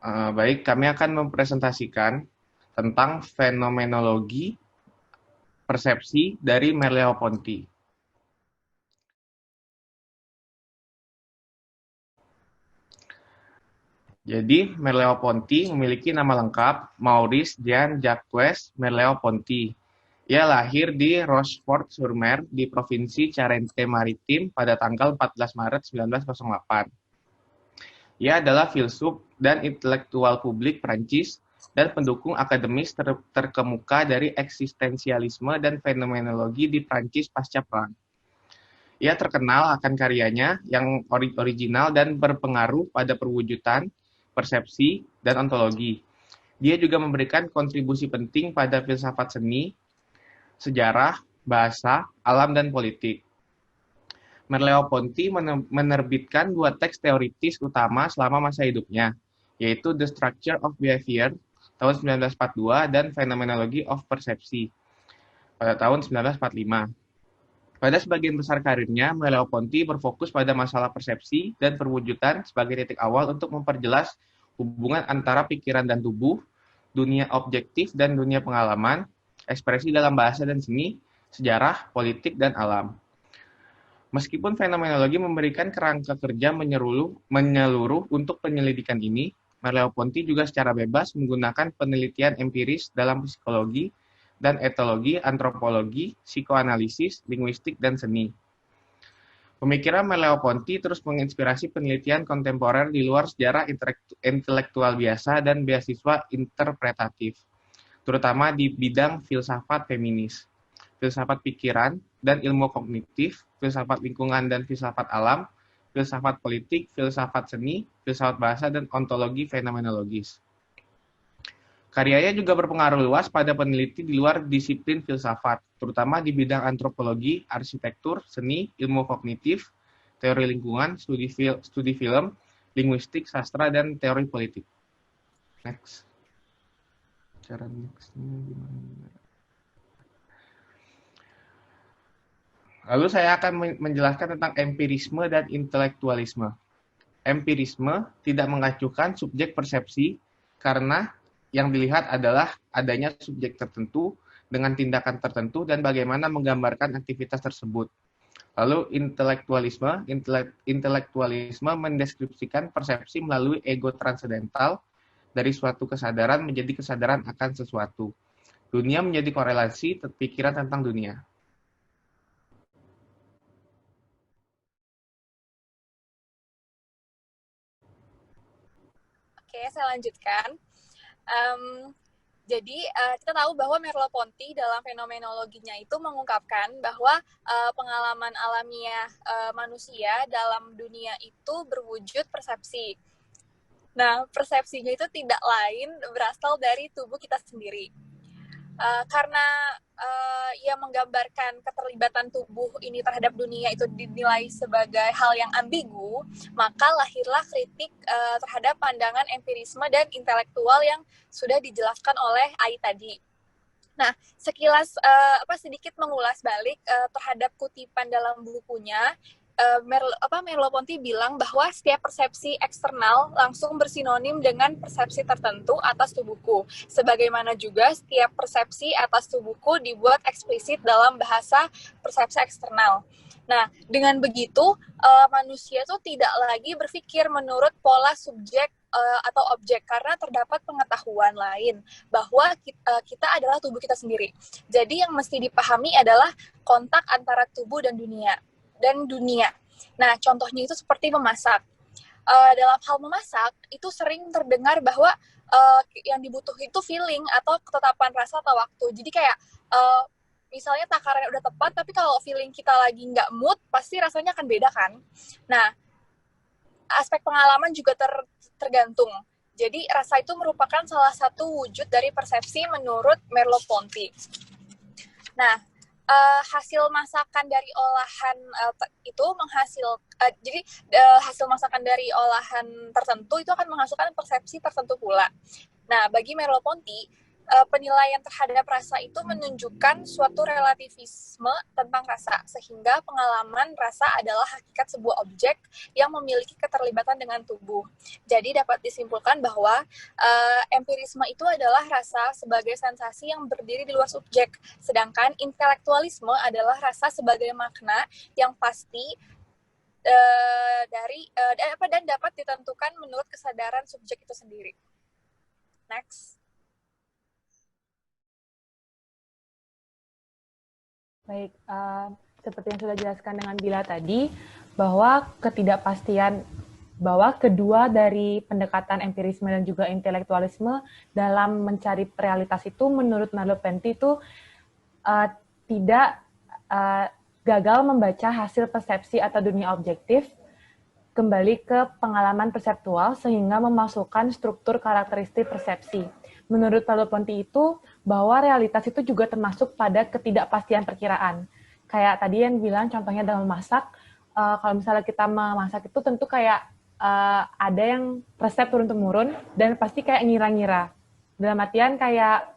Baik, kami akan mempresentasikan tentang fenomenologi persepsi dari Merleau-Ponty. Jadi, Merleau-Ponty memiliki nama lengkap Maurice Jean-Jacques Merleau-Ponty. Ia lahir di Rochefort-sur-Mer di Provinsi Charente-Maritime pada tanggal 14 Maret 1908. Ia adalah filsuf dan intelektual publik Prancis dan pendukung akademis terkemuka dari eksistensialisme dan fenomenologi di Prancis pasca perang. Ia terkenal akan karyanya yang original dan berpengaruh pada perwujudan, persepsi, dan ontologi. Dia juga memberikan kontribusi penting pada filsafat seni, sejarah, bahasa, alam, dan politik. Merleau-Ponty menerbitkan dua teks teoritis utama selama masa hidupnya, yaitu The Structure of Behavior tahun 1942 dan Phenomenology of Perception pada tahun 1945. Pada sebagian besar karirnya, Merleau-Ponty berfokus pada masalah persepsi dan perwujudan sebagai titik awal untuk memperjelas hubungan antara pikiran dan tubuh, dunia objektif dan dunia pengalaman, ekspresi dalam bahasa dan seni, sejarah, politik, dan alam. Meskipun fenomenologi memberikan kerangka kerja menyeluruh untuk penyelidikan ini, Merleau-Ponty juga secara bebas menggunakan penelitian empiris dalam psikologi dan etologi, antropologi, psikoanalisis, linguistik, dan seni. Pemikiran Merleau-Ponty terus menginspirasi penelitian kontemporer di luar sejarah intelektual biasa dan beasiswa interpretatif, terutama di bidang filsafat feminis, filsafat pikiran dan ilmu kognitif, filsafat lingkungan dan filsafat alam, filsafat politik, filsafat seni, filsafat bahasa, dan ontologi fenomenologis. Karyanya juga berpengaruh luas pada peneliti di luar disiplin filsafat, terutama di bidang antropologi, arsitektur, seni, ilmu kognitif, teori lingkungan, studi film, linguistik, sastra, dan teori politik. Next. Cara nextnya gimana? Lalu saya akan menjelaskan tentang empirisme dan intelektualisme. Empirisme tidak mengacukan subjek persepsi karena yang dilihat adalah adanya subjek tertentu dengan tindakan tertentu dan bagaimana menggambarkan aktivitas tersebut. Lalu intelektualisme mendeskripsikan persepsi melalui ego transendental dari suatu kesadaran menjadi kesadaran akan sesuatu. Dunia menjadi korelasi pikiran tentang dunia. Oke, saya lanjutkan. Um, jadi kita tahu bahwa Merleau-Ponty dalam fenomenologinya itu mengungkapkan bahwa pengalaman alamiah manusia dalam dunia itu berwujud persepsi. Nah, persepsinya itu tidak lain berasal dari tubuh kita sendiri. Karena ia menggambarkan keterlibatan tubuh ini terhadap dunia itu dinilai sebagai hal yang ambigu, maka lahirlah kritik terhadap pandangan empirisme dan intelektual yang sudah dijelaskan oleh Ai tadi. Nah, sekilas sedikit mengulas balik terhadap kutipan dalam bukunya. Merleau-Ponty bilang bahwa setiap persepsi eksternal langsung bersinonim dengan persepsi tertentu atas tubuhku. Sebagaimana juga setiap persepsi atas tubuhku dibuat eksplisit dalam bahasa persepsi eksternal. Nah, dengan begitu manusia itu tidak lagi berpikir menurut pola subjek atau objek karena terdapat pengetahuan lain bahwa kita adalah tubuh kita sendiri. Jadi yang mesti dipahami adalah kontak antara tubuh dan dunia. Nah, contohnya itu seperti memasak. Dalam hal memasak, itu sering terdengar bahwa yang dibutuhin itu feeling atau ketetapan rasa atau waktu. Jadi kayak misalnya takarannya udah tepat, tapi kalau feeling kita lagi nggak mood, pasti rasanya akan beda kan. Nah, aspek pengalaman juga tergantung. Jadi rasa itu merupakan salah satu wujud dari persepsi menurut Merleau-Ponty. Nah, hasil masakan dari olahan itu hasil masakan dari olahan tertentu itu akan menghasilkan persepsi tertentu pula. Nah, bagi Merleau-Ponty penilaian terhadap rasa itu menunjukkan suatu relativisme tentang rasa, sehingga pengalaman rasa adalah hakikat sebuah objek yang memiliki keterlibatan dengan tubuh. Jadi dapat disimpulkan bahwa empirisme itu adalah rasa sebagai sensasi yang berdiri di luar subjek, sedangkan intelektualisme adalah rasa sebagai makna yang pasti dan dapat ditentukan menurut kesadaran subjek itu sendiri. Next. Baik, seperti yang sudah dijelaskan dengan Bila tadi, bahwa ketidakpastian, bahwa kedua dari pendekatan empirisme dan juga intelektualisme dalam mencari realitas itu, menurut Merleau-Ponty itu tidak gagal membaca hasil persepsi atau dunia objektif, kembali ke pengalaman perseptual sehingga memasukkan struktur karakteristik persepsi. Menurut Merleau-Ponty itu, bahwa realitas itu juga termasuk pada ketidakpastian perkiraan. Kayak tadi yang bilang, contohnya dalam memasak, kalau misalnya kita memasak itu tentu kayak ada yang resep turun-temurun, dan pasti kayak ngira-ngira. Dalam artian kayak,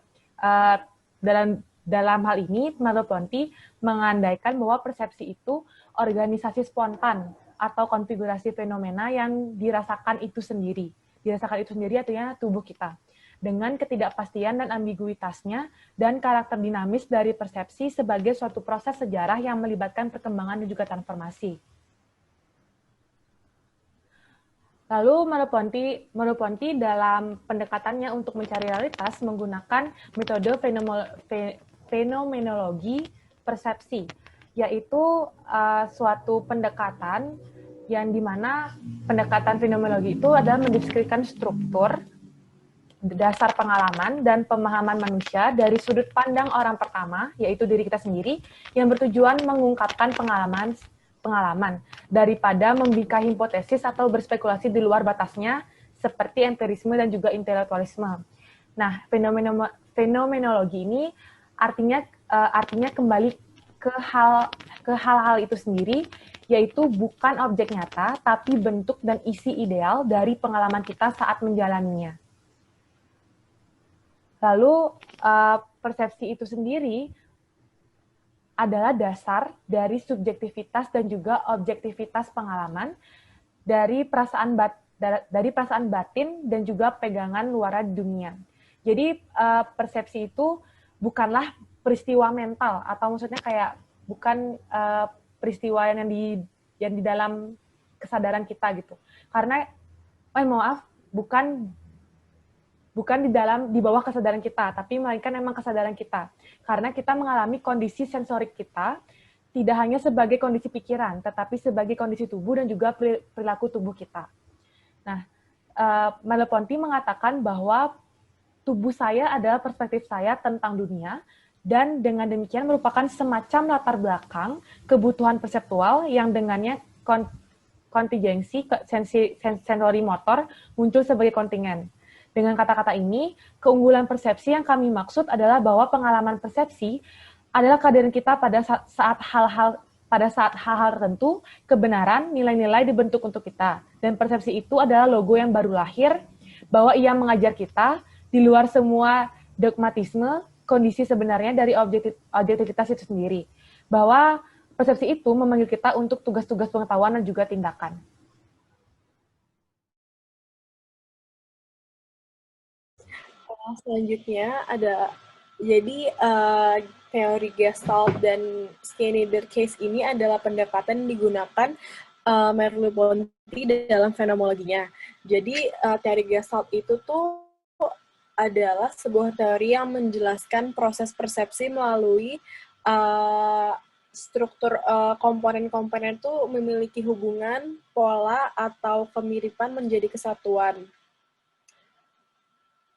dalam hal ini, Merleau-Ponty mengandaikan bahwa persepsi itu organisasi spontan, atau konfigurasi fenomena yang dirasakan itu sendiri. Dirasakan itu sendiri artinya tubuh kita. Dengan ketidakpastian dan ambiguitasnya, dan karakter dinamis dari persepsi sebagai suatu proses sejarah yang melibatkan perkembangan dan juga transformasi. Lalu Merleau-Ponty dalam pendekatannya untuk mencari realitas menggunakan metode fenomenologi persepsi, yaitu suatu pendekatan yang dimana pendekatan fenomenologi itu adalah mendeskripsikan struktur, dasar pengalaman dan pemahaman manusia dari sudut pandang orang pertama, yaitu diri kita sendiri, yang bertujuan mengungkapkan pengalaman daripada membingkai hipotesis atau berspekulasi di luar batasnya, seperti empirisme dan juga intelektualisme. Nah, fenomenologi ini artinya kembali ke hal-hal itu sendiri, yaitu bukan objek nyata, tapi bentuk dan isi ideal dari pengalaman kita saat menjalaninya. Lalu, persepsi itu sendiri adalah dasar dari subjektivitas dan juga objektivitas pengalaman dari perasaan batin dan juga pegangan luar dunia. Jadi, persepsi itu bukanlah peristiwa mental, atau maksudnya kayak bukan peristiwa yang di dalam kesadaran kita gitu. Karena, bukan di bawah kesadaran kita, tapi melainkan memang kesadaran kita. Karena kita mengalami kondisi sensorik kita, tidak hanya sebagai kondisi pikiran, tetapi sebagai kondisi tubuh dan juga perilaku tubuh kita. Nah, Merleau-Ponty mengatakan bahwa tubuh saya adalah perspektif saya tentang dunia, dan dengan demikian merupakan semacam latar belakang kebutuhan perseptual yang dengannya kontingensi sensori motor muncul sebagai kontingen. Dengan kata-kata ini, keunggulan persepsi yang kami maksud adalah bahwa pengalaman persepsi adalah kehadiran kita pada saat hal-hal tertentu, kebenaran, nilai-nilai dibentuk untuk kita. Dan persepsi itu adalah logo yang baru lahir, bahwa ia mengajar kita, di luar semua dogmatisme, kondisi sebenarnya dari objektivitas itu sendiri. Bahwa persepsi itu memanggil kita untuk tugas-tugas pengetahuan dan juga tindakan. Selanjutnya ada, jadi teori Gestalt dan Schneider case ini adalah pendekatan yang digunakan Merleau-Ponty dalam fenomenologinya. Jadi teori Gestalt itu tuh adalah sebuah teori yang menjelaskan proses persepsi melalui struktur komponen-komponen itu memiliki hubungan, pola, atau kemiripan menjadi kesatuan.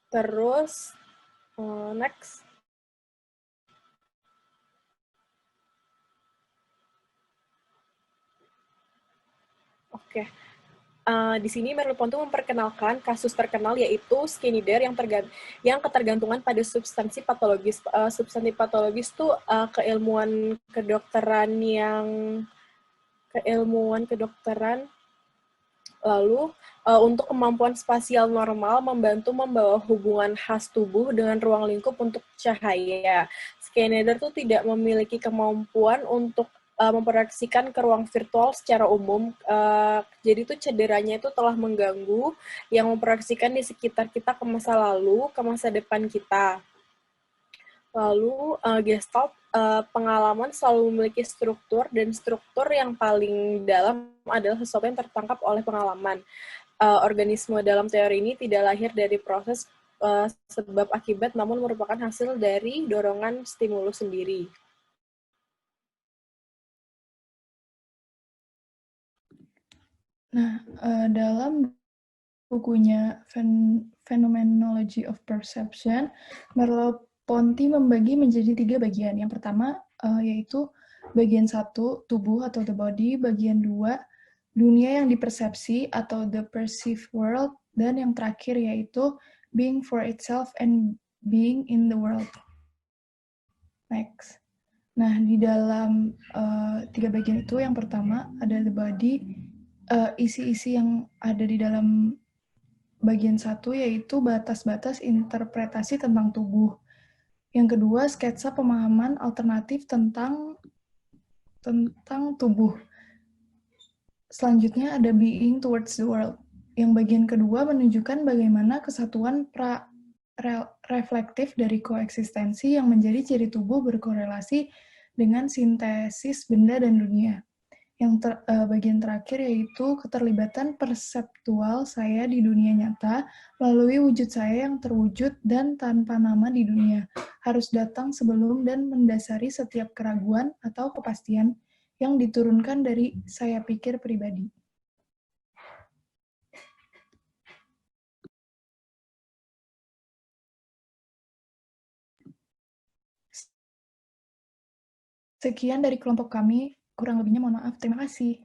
Terus, next. Oke. Di sini Merleau-Ponty memperkenalkan kasus terkenal yaitu Schneider yang ketergantungan pada substansi patologis. Substansi patologis itu keilmuan kedokteran Lalu, untuk kemampuan spasial normal membantu membawa hubungan khas tubuh dengan ruang lingkup untuk cahaya. Schneider tuh tidak memiliki kemampuan untuk memproyeksikan ke ruang virtual secara umum. Jadi tuh cederanya itu telah mengganggu yang memproyeksikan di sekitar kita ke masa lalu, ke masa depan kita. Lalu, Gestalt, pengalaman selalu memiliki struktur, dan struktur yang paling dalam adalah sesuatu yang tertangkap oleh pengalaman. Organisme dalam teori ini tidak lahir dari proses sebab akibat, namun merupakan hasil dari dorongan stimulus sendiri. Nah, dalam bukunya Phenomenology of Perception, Merleau-Ponty membagi menjadi 3 bagian. Yang pertama yaitu bagian 1, tubuh atau the body, bagian 2, dunia yang dipersepsi atau the perceived world, dan yang terakhir yaitu being for itself and being in the world. Next. Nah, di dalam 3 bagian itu, yang pertama ada the body, isi-isi yang ada di dalam bagian 1 yaitu batas-batas interpretasi tentang tubuh. Yang kedua, sketsa pemahaman alternatif tentang tubuh. Selanjutnya ada being towards the world. Yang bagian kedua menunjukkan bagaimana kesatuan reflektif dari koeksistensi yang menjadi ciri tubuh berkorelasi dengan sintesis benda dan dunia. Yang bagian terakhir yaitu keterlibatan perseptual saya di dunia nyata melalui wujud saya yang terwujud dan tanpa nama di dunia, harus datang sebelum dan mendasari setiap keraguan atau kepastian yang diturunkan dari saya pikir pribadi. Sekian dari kelompok kami, kurang lebihnya mohon maaf, terima kasih.